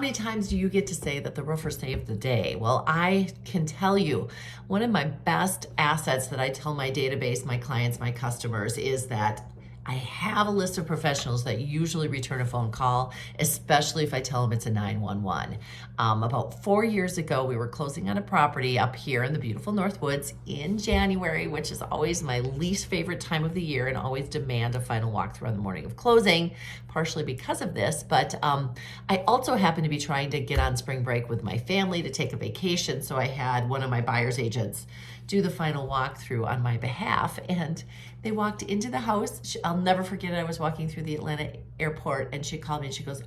How many times do you get to say that the roofer saved the day? Well, I can tell you, one of my best assets that I tell my database, my clients, my customers, is that I have a list of professionals that usually return a phone call, especially if I tell them it's a 911. About 4 years ago, we were closing on a property up here in the beautiful Northwoods in January, which is always my least favorite time of the year and always demand a final walkthrough on the morning of closing, partially because of this. But I also happen to be trying to get on spring break with my family to take a vacation. So I had one of my buyer's agents do the final walkthrough on my behalf. And they walked into the house. I'll never forget it. I was walking through the Atlanta airport and she called me and she goes,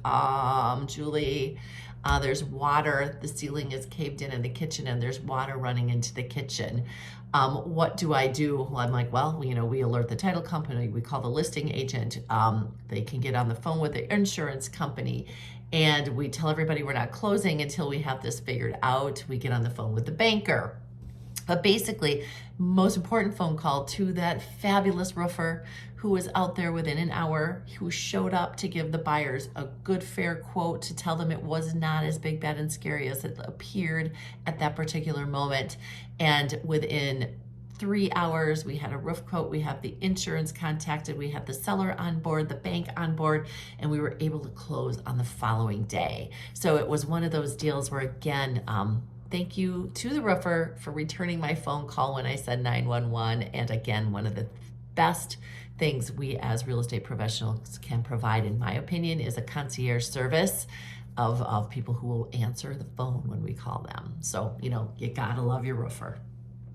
Julie, there's water. The ceiling is caved in the kitchen and there's water running into the kitchen. What do I do? Well, I'm like, well, we alert the title company. We call the listing agent. They can get on the phone with the insurance company. And we tell everybody we're not closing until we have this figured out. We get on the phone with the banker. But basically, most important phone call to that fabulous roofer who was out there within an hour, who showed up to give the buyers a good, fair quote, to tell them it was not as big, bad, and scary as it appeared at that particular moment. And within 3 hours, we had a roof quote, we have the insurance contacted, we had the seller on board, the bank on board, and we were able to close on the following day. So it was one of those deals where, again, thank you to the roofer for returning my phone call when I said 911. And again, one of the best things we as real estate professionals can provide, in my opinion, is a concierge service of people who will answer the phone when we call them. So, you gotta love your roofer.